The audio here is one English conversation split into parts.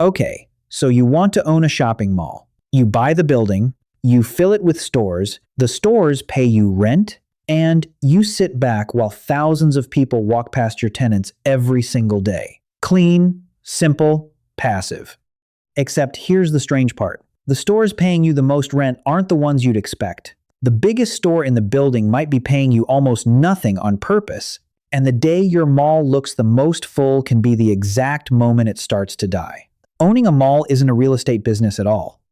Okay, so you want to own a shopping mall. You buy the building, you fill it with stores, the stores pay you rent, and you sit back while thousands of people walk past your tenants every single day. Clean, simple, passive. Except here's the strange part. The stores paying you the most rent aren't the ones you'd expect. The biggest store in the building might be paying you almost nothing on purpose, and the day your mall looks the most full can be the exact moment it starts to die. Owning a mall isn't a real estate business at all.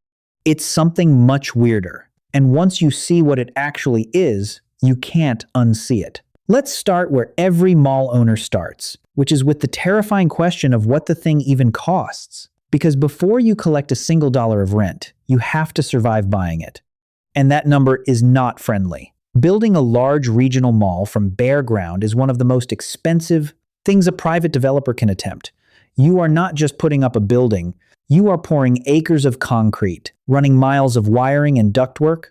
It's something much weirder, and once you see what it actually is, you can't unsee it. Let's start where every mall owner starts, which is with the terrifying question of what the thing even costs. Because before you collect a single dollar of rent, you have to survive buying it. And that number is not friendly. Building a large regional mall from bare ground is one of the most expensive things a private developer can attempt. You are not just putting up a building, you are pouring acres of concrete, running miles of wiring and ductwork,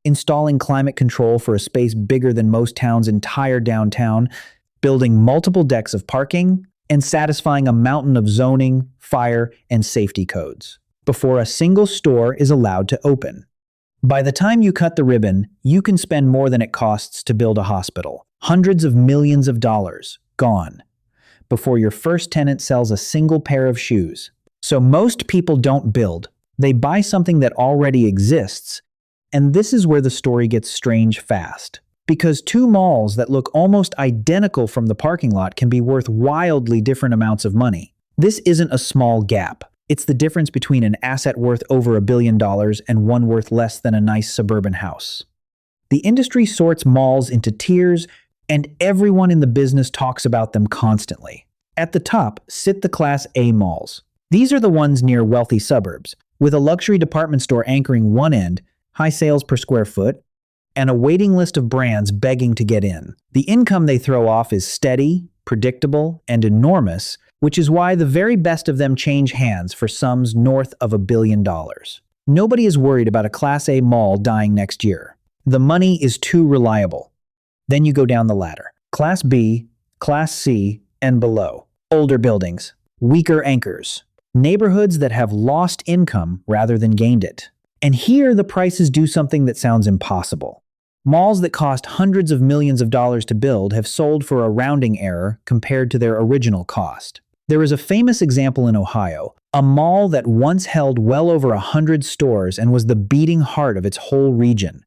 installing climate control for a space bigger than most towns' entire downtown, building multiple decks of parking, and satisfying a mountain of zoning, fire, and safety codes before a single store is allowed to open. By the time you cut the ribbon, you can spend more than it costs to build a hospital. Hundreds of millions of dollars gone before your first tenant sells a single pair of shoes. So most people don't build. They buy something that already exists. And this is where the story gets strange fast. Because two malls that look almost identical from the parking lot can be worth wildly different amounts of money. This isn't a small gap. It's the difference between an asset worth over $1 billion and one worth less than a nice suburban house. The industry sorts malls into tiers, and everyone in the business talks about them constantly. At the top sit the Class A malls. These are the ones near wealthy suburbs, with a luxury department store anchoring one end, high sales per square foot, and a waiting list of brands begging to get in. The income they throw off is steady, predictable, and enormous, which is why the very best of them change hands for sums north of $1 billion. Nobody is worried about a Class A mall dying next year. The money is too reliable. Then you go down the ladder. Class B, Class C, and below. Older buildings, weaker anchors, neighborhoods that have lost income rather than gained it. And here the prices do something that sounds impossible. Malls that cost hundreds of millions of dollars to build have sold for a rounding error compared to their original cost. There is a famous example in Ohio, a mall that once held well over 100 stores and was the beating heart of its whole region.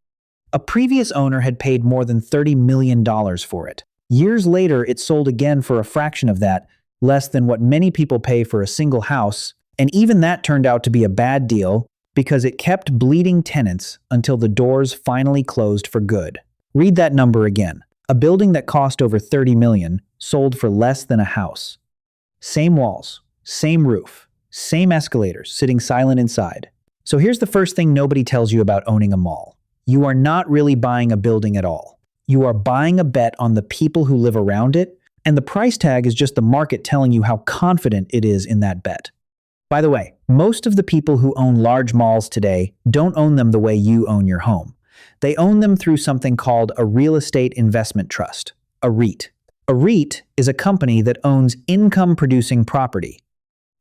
A previous owner had paid more than $30 million for it. Years later, it sold again for a fraction of that, less than what many people pay for a single house, and even that turned out to be a bad deal because it kept bleeding tenants until the doors finally closed for good. Read that number again. A building that cost over $30 million sold for less than a house. Same walls, same roof, same escalators sitting silent inside. So here's the first thing nobody tells you about owning a mall. You are not really buying a building at all. You are buying a bet on the people who live around it, and the price tag is just the market telling you how confident it is in that bet. By the way, most of the people who own large malls today don't own them the way you own your home. They own them through something called a real estate investment trust, a REIT. A REIT is a company that owns income-producing property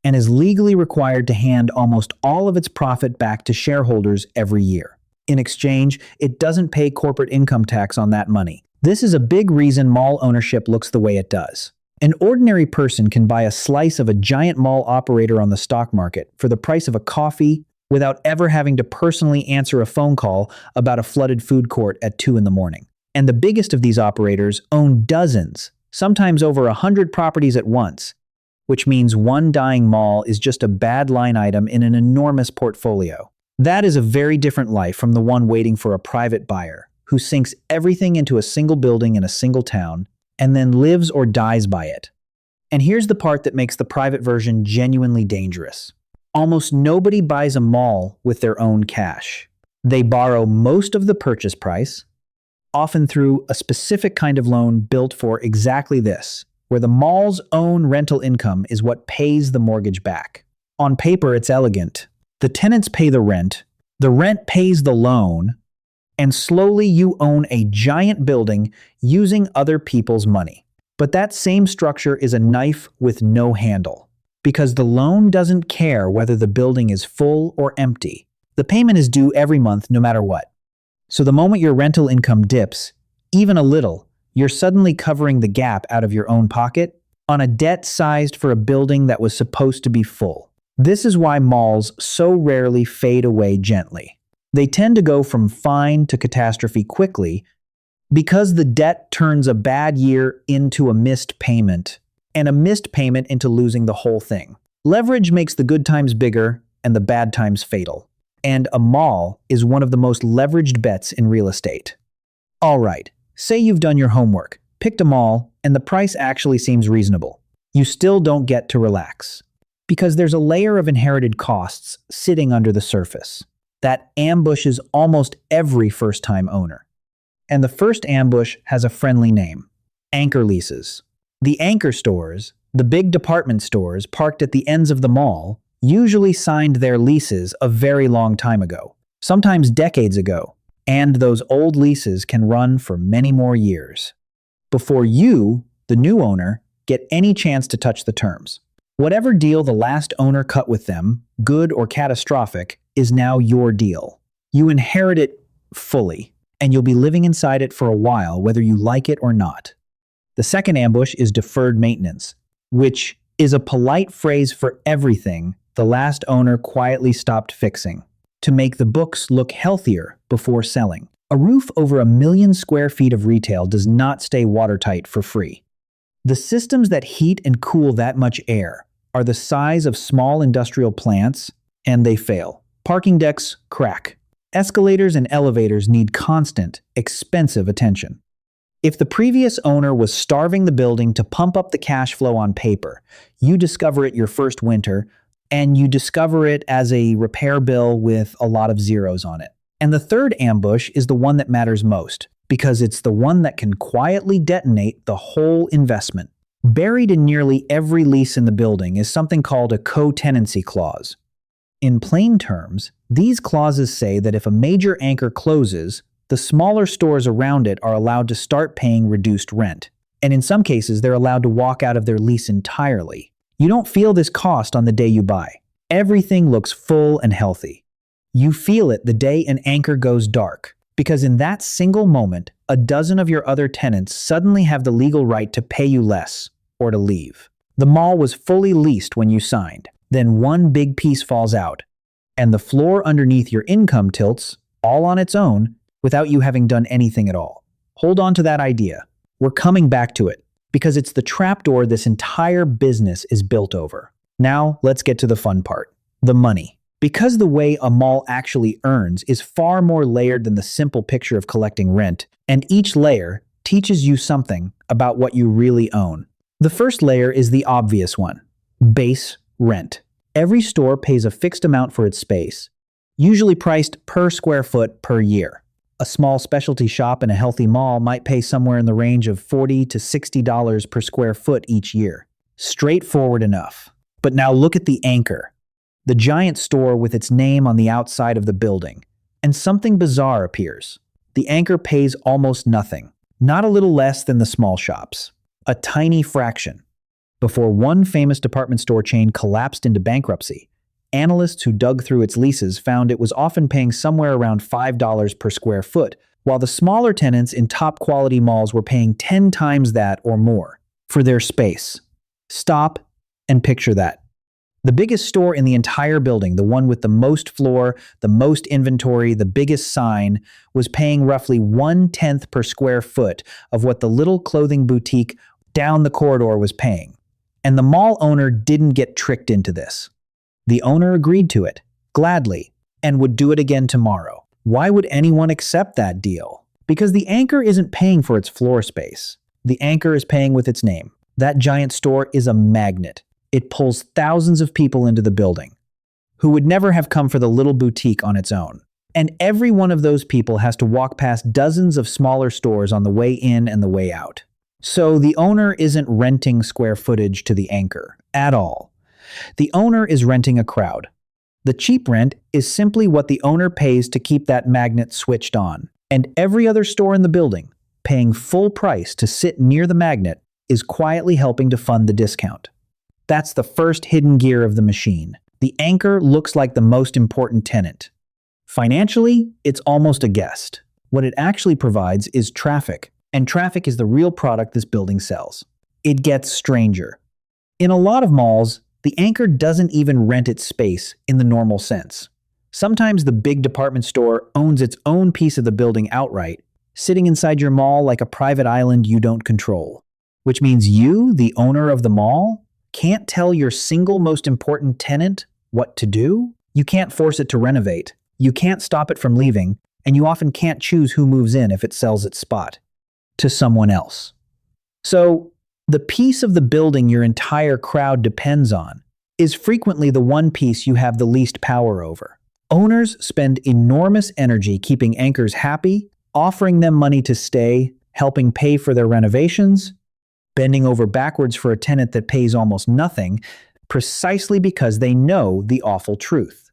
and is legally required to hand almost all of its profit back to shareholders every year. In exchange, it doesn't pay corporate income tax on that money. This is a big reason mall ownership looks the way it does. An ordinary person can buy a slice of a giant mall operator on the stock market for the price of a coffee without ever having to personally answer a phone call about a flooded food court at 2 in the morning. And the biggest of these operators own dozens, sometimes over 100 properties at once, which means one dying mall is just a bad line item in an enormous portfolio. That is a very different life from the one waiting for a private buyer who sinks everything into a single building in a single town and then lives or dies by it. And here's the part that makes the private version genuinely dangerous. Almost nobody buys a mall with their own cash. They borrow most of the purchase price, often through a specific kind of loan built for exactly this, where the mall's own rental income is what pays the mortgage back. On paper, it's elegant. The tenants pay the rent pays the loan, and slowly you own a giant building using other people's money. But that same structure is a knife with no handle. because the loan doesn't care whether the building is full or empty. The payment is due every month no matter what. So the moment your rental income dips, even a little, you're suddenly covering the gap out of your own pocket on a debt sized for a building that was supposed to be full. This is why malls so rarely fade away gently. They tend to go from fine to catastrophe quickly because the debt turns a bad year into a missed payment, and a missed payment into losing the whole thing. Leverage makes the good times bigger and the bad times fatal. And a mall is one of the most leveraged bets in real estate. All right, say you've done your homework, picked a mall, and the price actually seems reasonable. You still don't get to relax, because there's a layer of inherited costs sitting under the surface that ambushes almost every first-time owner. And the first ambush has a friendly name: anchor leases. The anchor stores, the big department stores parked at the ends of the mall, usually signed their leases a very long time ago, sometimes decades ago, and those old leases can run for many more years before you, the new owner, get any chance to touch the terms. Whatever deal the last owner cut with them, good or catastrophic, is now your deal. You inherit it fully, and you'll be living inside it for a while whether you like it or not. The second ambush is deferred maintenance, which is a polite phrase for everything the last owner quietly stopped fixing to make the books look healthier before selling. A roof over 1 million square feet of retail does not stay watertight for free. The systems that heat and cool that much air are the size of small industrial plants, and they fail. Parking decks crack. Escalators and elevators need constant, expensive attention. If the previous owner was starving the building to pump up the cash flow on paper, you discover it your first winter, and you discover it as a repair bill with a lot of zeros on it. And the third ambush is the one that matters most, because it's the one that can quietly detonate the whole investment. Buried in nearly every lease in the building is something called a co-tenancy clause. In plain terms, these clauses say that if a major anchor closes, the smaller stores around it are allowed to start paying reduced rent. And in some cases, they're allowed to walk out of their lease entirely. You don't feel this cost on the day you buy. Everything looks full and healthy. You feel it the day an anchor goes dark, because in that single moment, a dozen of your other tenants suddenly have the legal right to pay you less or to leave. The mall was fully leased when you signed. Then one big piece falls out, and the floor underneath your income tilts, all on its own, without you having done anything at all. Hold on to that idea. We're coming back to it, because it's the trapdoor this entire business is built over. Now, let's get to the fun part: the money. Because the way a mall actually earns is far more layered than the simple picture of collecting rent, and each layer teaches you something about what you really own. The first layer is the obvious one: base rent. Every store pays a fixed amount for its space, usually priced per square foot per year. A small specialty shop in a healthy mall might pay somewhere in the range of $40 to $60 per square foot each year. Straightforward enough. But now look at the anchor, the giant store with its name on the outside of the building, and something bizarre appears. The anchor pays almost nothing, not a little less than the small shops, a tiny fraction. Before one famous department store chain collapsed into bankruptcy, analysts who dug through its leases found it was often paying somewhere around $5 per square foot, while the smaller tenants in top-quality malls were paying 10 times that or more for their space. Stop and picture that. The biggest store in the entire building, the one with the most floor, the most inventory, the biggest sign, was paying roughly 1/10 per square foot of what the little clothing boutique down the corridor was paying. And the mall owner didn't get tricked into this. The owner agreed to it, gladly, and would do it again tomorrow. Why would anyone accept that deal? Because the anchor isn't paying for its floor space. The anchor is paying with its name. That giant store is a magnet. It pulls thousands of people into the building who would never have come for the little boutique on its own. And every one of those people has to walk past dozens of smaller stores on the way in and the way out. So the owner isn't renting square footage to the anchor at all. The owner is renting a crowd. The cheap rent is simply what the owner pays to keep that magnet switched on. And every other store in the building, paying full price to sit near the magnet, is quietly helping to fund the discount. That's the first hidden gear of the machine. The anchor looks like the most important tenant. Financially, it's almost a guest. What it actually provides is traffic, and traffic is the real product this building sells. It gets stranger. In a lot of malls, the anchor doesn't even rent its space in the normal sense. Sometimes the big department store owns its own piece of the building outright, sitting inside your mall like a private island you don't control. Which means you, the owner of the mall, can't tell your single most important tenant what to do. You can't force it to renovate. You can't stop it from leaving, and you often can't choose who moves in if it sells its spot to someone else. So, the piece of the building your entire crowd depends on is frequently the one piece you have the least power over. Owners spend enormous energy keeping anchors happy, offering them money to stay, helping pay for their renovations, bending over backwards for a tenant that pays almost nothing, precisely because they know the awful truth.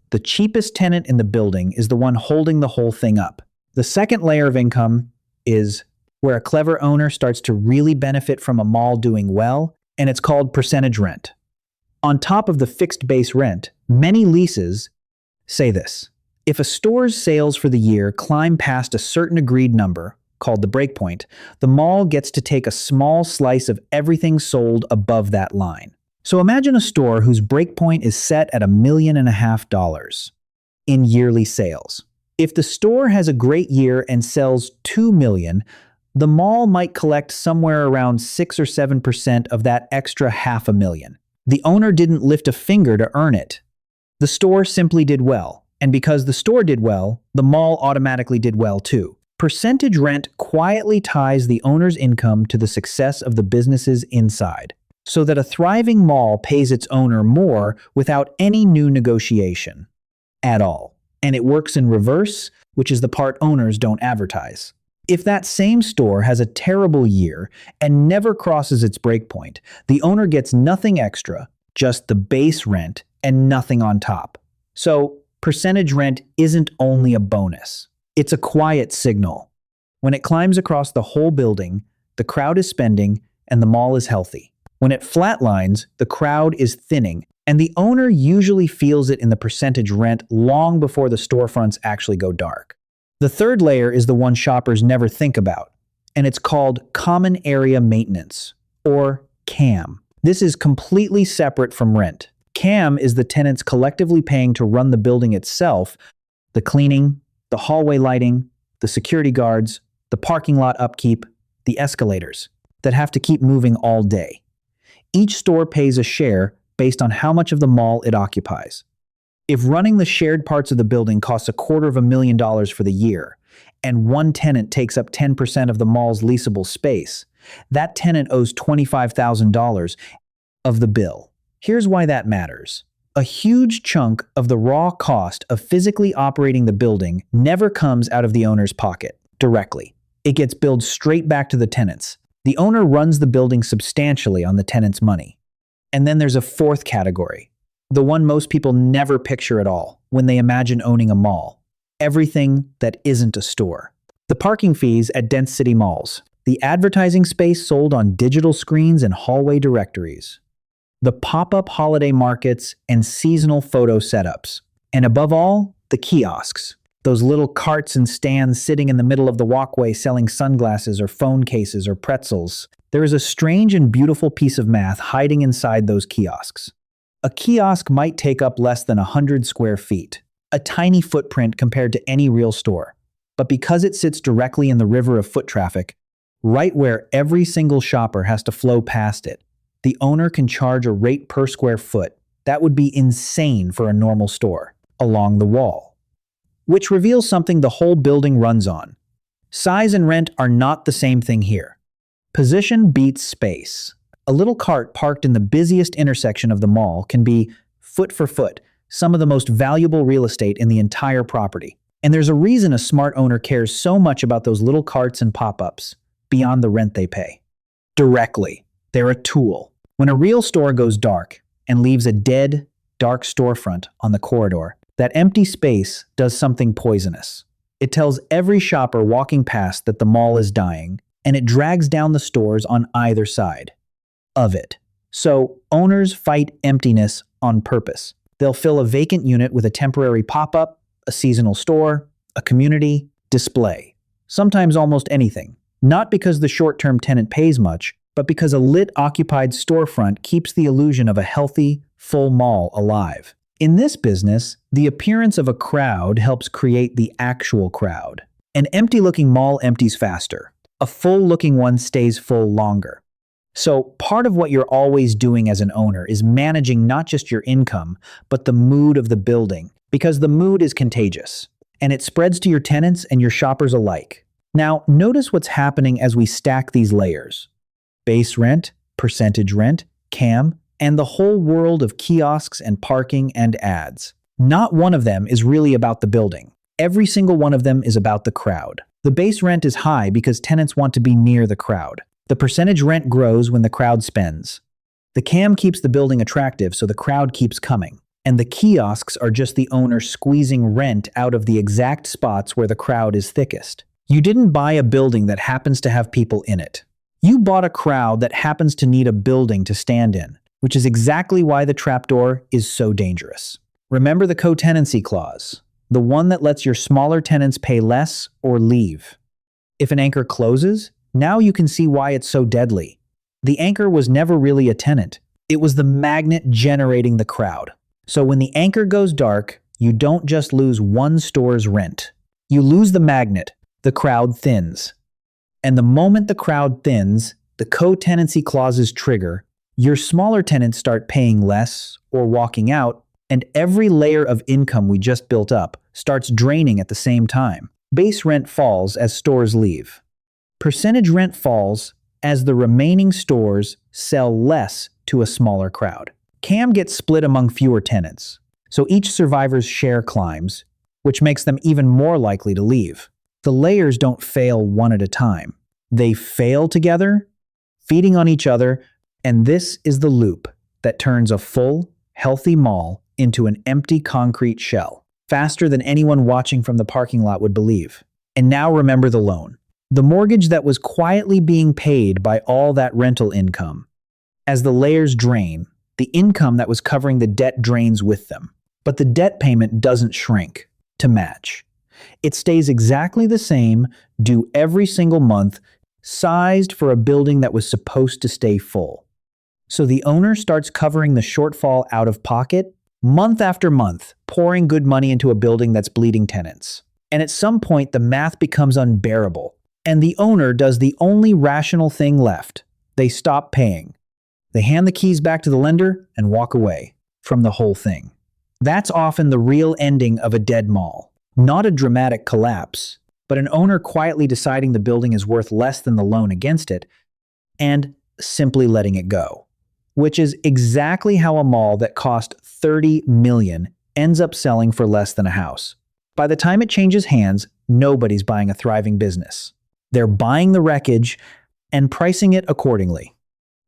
The cheapest tenant in the building is the one holding the whole thing up. The second layer of income is where a clever owner starts to really benefit from a mall doing well, and it's called percentage rent. On top of the fixed base rent, many leases say this: if a store's sales for the year climb past a certain agreed number, called the breakpoint, the mall gets to take a small slice of everything sold above that line. So imagine a store whose breakpoint is set at $1.5 million in yearly sales. If the store has a great year and sells $2 million, the mall might collect somewhere around 6 or 7% of that extra $500,000. The owner didn't lift a finger to earn it. The store simply did well, and because the store did well, the mall automatically did well too. Percentage rent quietly ties the owner's income to the success of the businesses inside, so that a thriving mall pays its owner more without any new negotiation at all. And it works in reverse, which is the part owners don't advertise. If that same store has a terrible year and never crosses its breakpoint, the owner gets nothing extra, just the base rent and nothing on top. So, percentage rent isn't only a bonus. It's a quiet signal. When it climbs across the whole building, the crowd is spending and the mall is healthy. When it flatlines, the crowd is thinning, and the owner usually feels it in the percentage rent long before the storefronts actually go dark. The third layer is the one shoppers never think about, and it's called Common Area Maintenance, or CAM. This is completely separate from rent. CAM is the tenants collectively paying to run the building itself: the cleaning, the hallway lighting, the security guards, the parking lot upkeep, the escalators that have to keep moving all day. Each store pays a share based on how much of the mall it occupies. If running the shared parts of the building costs $250,000 for the year, and one tenant takes up 10% of the mall's leasable space, that tenant owes $25,000 of the bill. Here's why that matters. A huge chunk of the raw cost of physically operating the building never comes out of the owner's pocket directly. It gets billed straight back to the tenants. The owner runs the building substantially on the tenant's money. And then there's a fourth category, the one most people never picture at all when they imagine owning a mall: everything that isn't a store. The parking fees at dense city malls, the advertising space sold on digital screens and hallway directories, the pop-up holiday markets and seasonal photo setups, and above all, the kiosks. Those little carts and stands sitting in the middle of the walkway selling sunglasses or phone cases or pretzels. There is a strange and beautiful piece of math hiding inside those kiosks. A kiosk might take up less than 100 square feet, a tiny footprint compared to any real store. But because it sits directly in the river of foot traffic, right where every single shopper has to flow past it, the owner can charge a rate per square foot that would be insane for a normal store along the wall. Which reveals something the whole building runs on. Size and rent are not the same thing here. Position beats space. A little cart parked in the busiest intersection of the mall can be, foot for foot, some of the most valuable real estate in the entire property. And there's a reason a smart owner cares so much about those little carts and pop-ups, beyond the rent they pay. Directly, they're a tool. When a real store goes dark and leaves a dead, dark storefront on the corridor, that empty space does something poisonous. It tells every shopper walking past that the mall is dying, and it drags down the stores on either side of it. So owners fight emptiness on purpose. They'll fill a vacant unit with a temporary pop-up, a seasonal store, a community display, sometimes almost anything. Not because the short-term tenant pays much, but because a lit occupied storefront keeps the illusion of a healthy, full mall alive. In this business, the appearance of a crowd helps create the actual crowd. An empty-looking mall empties faster. A full-looking one stays full longer. So part of what you're always doing as an owner is managing not just your income, but the mood of the building, because the mood is contagious, and it spreads to your tenants and your shoppers alike. Now, notice what's happening as we stack these layers. Base rent, percentage rent, CAM, and the whole world of kiosks and parking and ads. Not one of them is really about the building. Every single one of them is about the crowd. The base rent is high because tenants want to be near the crowd. The percentage rent grows when the crowd spends. The CAM keeps the building attractive, so the crowd keeps coming. And the kiosks are just the owner squeezing rent out of the exact spots where the crowd is thickest. You didn't buy a building that happens to have people in it. You bought a crowd that happens to need a building to stand in, which is exactly why the trapdoor is so dangerous. Remember the co-tenancy clause, the one that lets your smaller tenants pay less or leave. If an anchor closes, now you can see why it's so deadly. The anchor was never really a tenant. It was the magnet generating the crowd. So when the anchor goes dark, you don't just lose one store's rent. You lose the magnet. The crowd thins. And the moment the crowd thins, the co-tenancy clauses trigger. Your smaller tenants start paying less or walking out, and every layer of income we just built up starts draining at the same time. Base rent falls as stores leave. Percentage rent falls as the remaining stores sell less to a smaller crowd. CAM gets split among fewer tenants, so each survivor's share climbs, which makes them even more likely to leave. The layers don't fail one at a time. They fail together, feeding on each other, and this is the loop that turns a full, healthy mall into an empty concrete shell, faster than anyone watching from the parking lot would believe. And now remember the loan. The mortgage that was quietly being paid by all that rental income. As the layers drain, the income that was covering the debt drains with them. But the debt payment doesn't shrink to match. It stays exactly the same, due every single month, sized for a building that was supposed to stay full. So the owner starts covering the shortfall out of pocket, month after month, pouring good money into a building that's bleeding tenants. And at some point, the math becomes unbearable. And the owner does the only rational thing left. They stop paying. They hand the keys back to the lender and walk away from the whole thing. That's often the real ending of a dead mall. Not a dramatic collapse, but an owner quietly deciding the building is worth less than the loan against it and simply letting it go. Which is exactly how a mall that cost $30 million ends up selling for less than a house. By the time it changes hands, nobody's buying a thriving business. They're buying the wreckage and pricing it accordingly.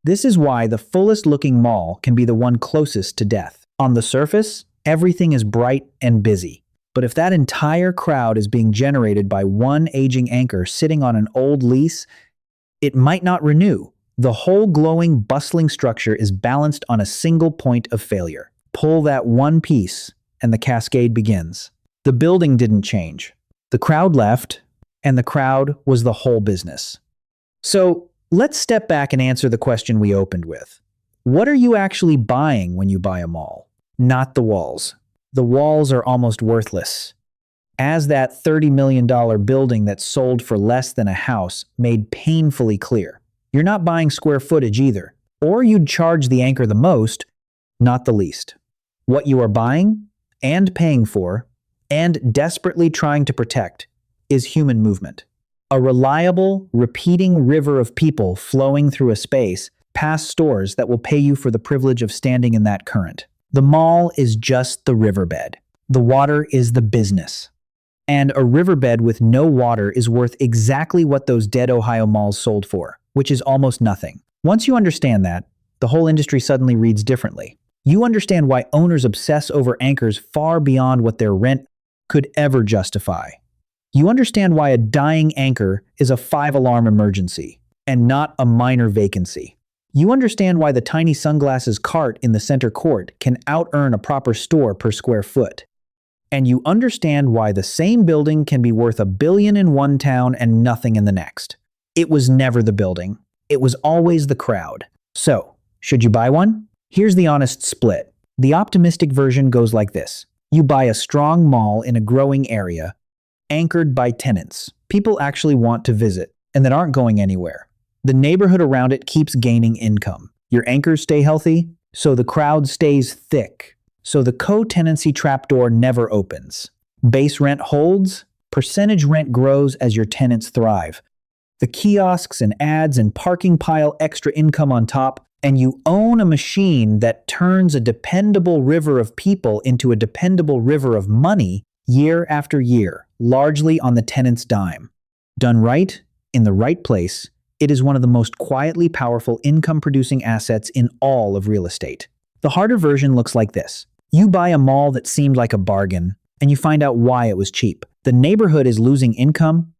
This is why the fullest looking mall can be the one closest to death. On the surface, everything is bright and busy. But if that entire crowd is being generated by one aging anchor sitting on an old lease, it might not renew. The whole glowing, bustling structure is balanced on a single point of failure. Pull that one piece, and the cascade begins. The building didn't change. The crowd left, and the crowd was the whole business. So let's step back and answer the question we opened with. What are you actually buying when you buy a mall? Not the walls. The walls are almost worthless. As that $30 million building that sold for less than a house made painfully clear. You're not buying square footage either, or you'd charge the anchor the most, not the least. What you are buying and paying for and desperately trying to protect is human movement. A reliable, repeating river of people flowing through a space past stores that will pay you for the privilege of standing in that current. The mall is just the riverbed. The water is the business. And a riverbed with no water is worth exactly what those dead Ohio malls sold for, which is almost nothing. Once you understand that, the whole industry suddenly reads differently. You understand why owners obsess over anchors far beyond what their rent could ever justify. You understand why a dying anchor is a 5-alarm emergency and not a minor vacancy. You understand why the tiny sunglasses cart in the center court can out-earn a proper store per square foot. And you understand why the same building can be worth $1 billion in one town and nothing in the next. It was never the building. It was always the crowd. So, should you buy one? Here's the honest split. The optimistic version goes like this. You buy a strong mall in a growing area, anchored by tenants. People actually want to visit, and that aren't going anywhere. The neighborhood around it keeps gaining income. Your anchors stay healthy, so the crowd stays thick. So the co-tenancy trapdoor never opens. Base rent holds, percentage rent grows as your tenants thrive. The kiosks and ads and parking pile extra income on top, and you own a machine that turns a dependable river of people into a dependable river of money year after year, largely on the tenant's dime. Done right, in the right place, it is one of the most quietly powerful income-producing assets in all of real estate. The harder version looks like this. You buy a mall that seemed like a bargain, and you find out why it was cheap. The neighborhood is losing income,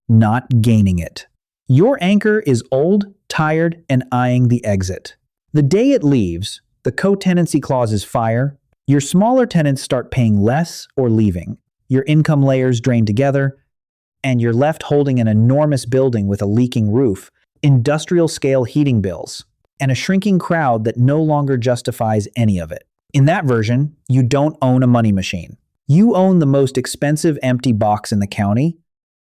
not gaining it. Your anchor is old, tired, and eyeing the exit. The day it leaves, the co-tenancy clauses fire, your smaller tenants start paying less or leaving, your income layers drain together, and you're left holding an enormous building with a leaking roof, industrial-scale heating bills, and a shrinking crowd that no longer justifies any of it. In that version, you don't own a money machine. You own the most expensive empty box in the county,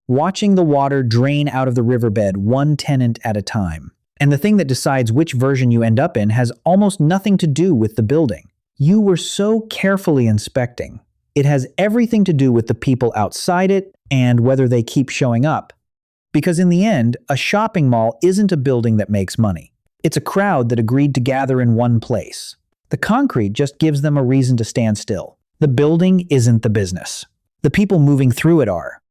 watching the water drain out of the riverbed one tenant at a time. And the thing that decides which version you end up in has almost nothing to do with the building you were so carefully inspecting. It has everything to do with the people outside it and whether they keep showing up. Because in the end, a shopping mall isn't a building that makes money. It's a crowd that agreed to gather in one place. The concrete just gives them a reason to stand still. The building isn't the business. The people moving through it are.